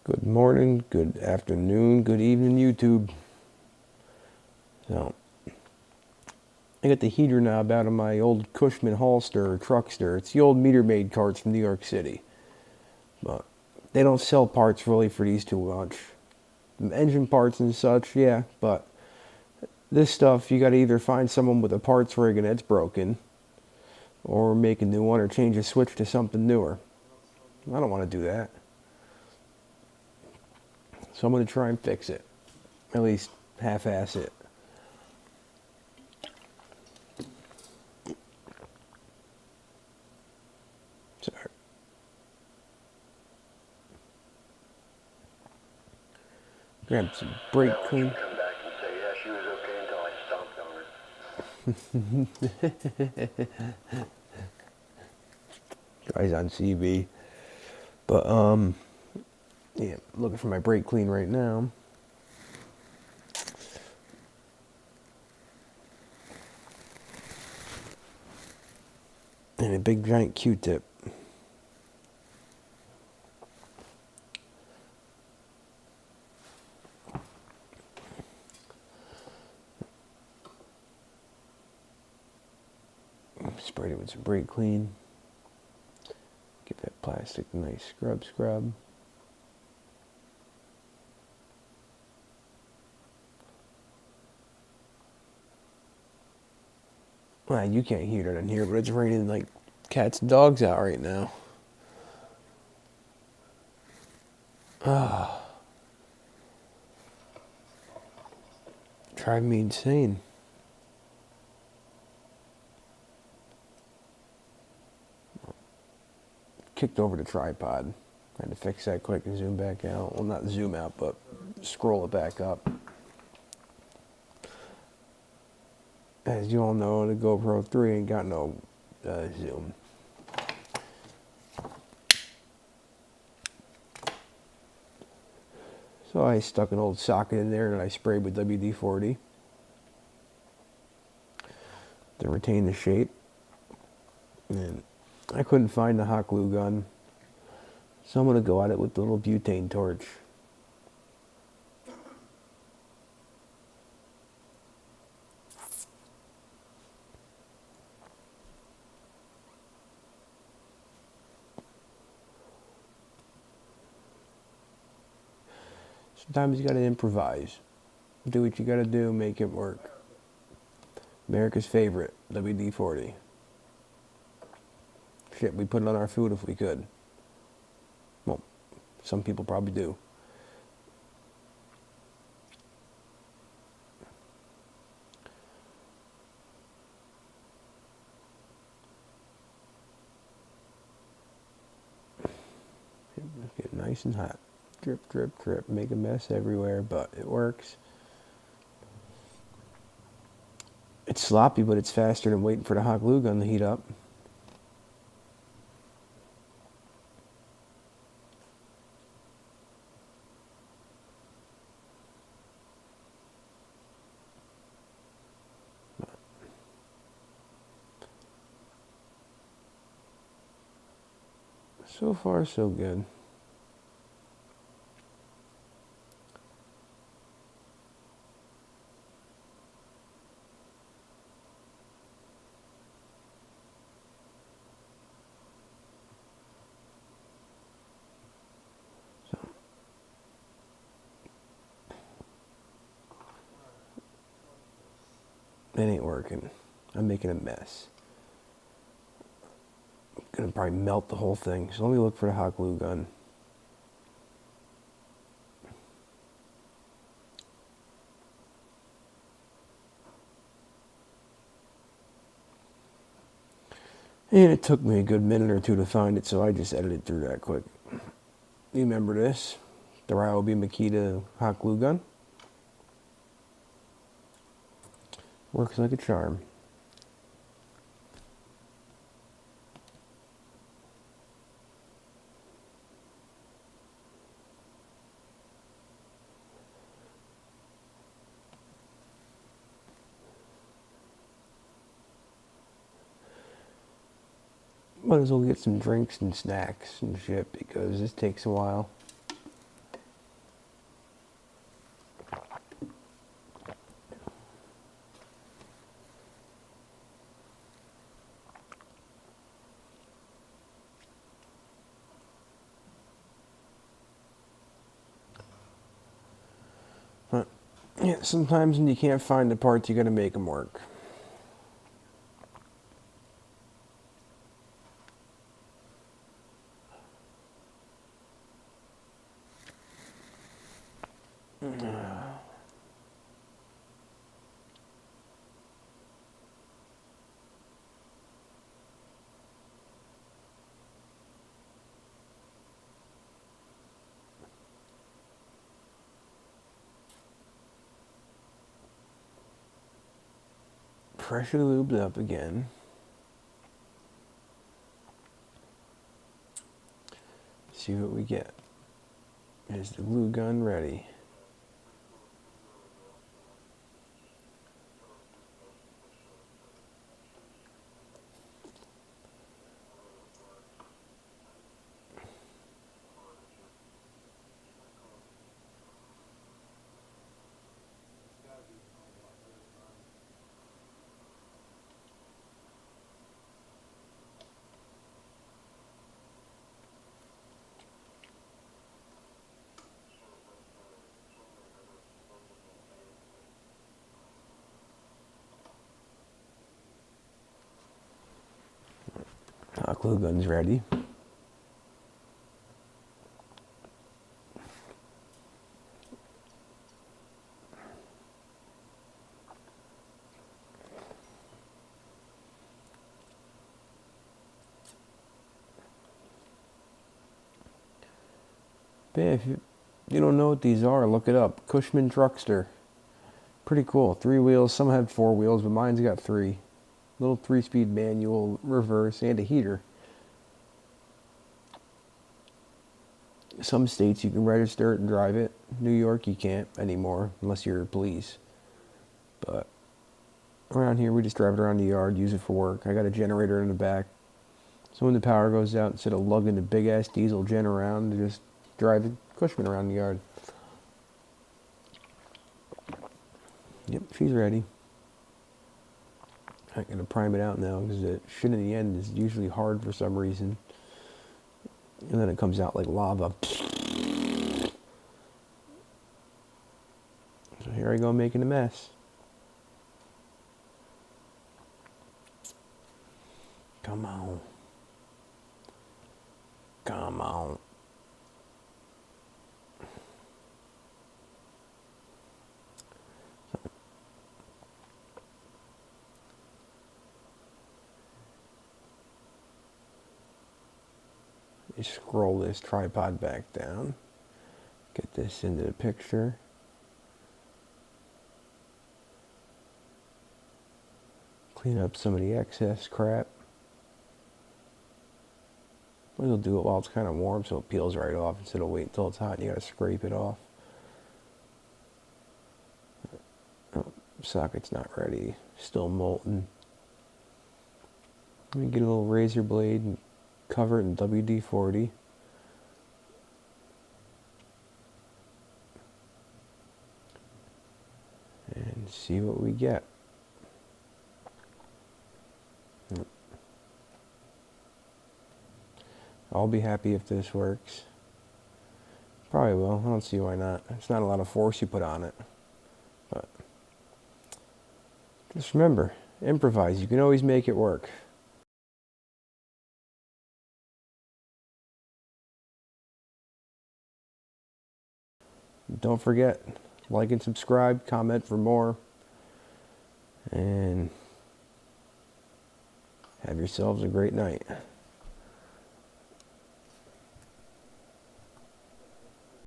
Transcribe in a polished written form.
Good morning, good afternoon, good evening, YouTube. So, I got the heater knob out of my old Cushman Truckster. It's the old meter maid carts from New York City. But they don't sell parts really for these too much. Engine parts and such, yeah, but this stuff, you gotta either find someone with a parts rig and it's broken, or make a new one, or change a switch to something newer. I don't want to do that. So I'm gonna try and fix it. At least half-ass it. Sorry. Grab some brake clean. Come back and say, yeah, she was okay until I stomped on her. Guys on CB. But, yeah, looking for my brake clean right now. And a big giant Q-tip. Sprayed it with some brake clean. Give that plastic a nice scrub. Well, you can't hear it in here, but it's raining like cats and dogs out right now. Ah, drive me insane. Kicked over the tripod. Had to fix that quick and zoom back out. Well, not zoom out, but scroll it back up. As you all know, the GoPro 3 ain't got no zoom. So I stuck an old socket in there and I sprayed with WD-40 to retain the shape. And I couldn't find the hot glue gun, so I'm going to go at it with the little butane torch. Sometimes you got to improvise. Do what you got to do, make it work. America's favorite, WD-40. Shit, we put it on our food if we could. Well, some people probably do. Get nice and hot. Drip, drip, drip. Make a mess everywhere, but it works. It's sloppy, but it's faster than waiting for the hot glue gun to heat up. So far, so good. It ain't working. I'm making a mess. I'm gonna probably melt the whole thing. So let me look for the hot glue gun. And it took me a good minute or two to find it, so I just edited through that quick. You remember this? The Ryobi Makita hot glue gun. Works like a charm. Might as well get some drinks and snacks and shit because this takes a while. Yeah, sometimes when you can't find the parts, you gotta make them work. Pressure lubed up again. See what we get. Is the glue gun ready? Glue gun's ready. But yeah, if you don't know what these are, look it up. Cushman Truckster. Pretty cool. 3 wheels. Some had 4 wheels, but mine's got 3. Little 3-speed manual, reverse, and a heater. Some states you can register it and drive it. New York you can't anymore unless you're police. But around here we just drive it around the yard, use it for work. I got a generator in the back. So when the power goes out, instead of lugging the big ass diesel gen around, just drive the Cushman around the yard. Yep, she's ready. I'm going to prime it out now because the shit in the end is usually hard for some reason. And then it comes out like lava. So here I go making a mess. Come on. Come on. Just scroll this tripod back down. Get this into the picture. Clean up some of the excess crap. We'll do it while it's kind of warm so it peels right off instead of waiting until it's hot and you gotta scrape it off. Oh, socket's not ready. Still molten. Let me get a little razor blade and cover it in WD-40. And see what we get. I'll be happy if this works. Probably will. I don't see why not. It's not a lot of force you put on it. But just remember, improvise. You can always make it work. Don't forget, like and subscribe, comment for more, and have yourselves a great night.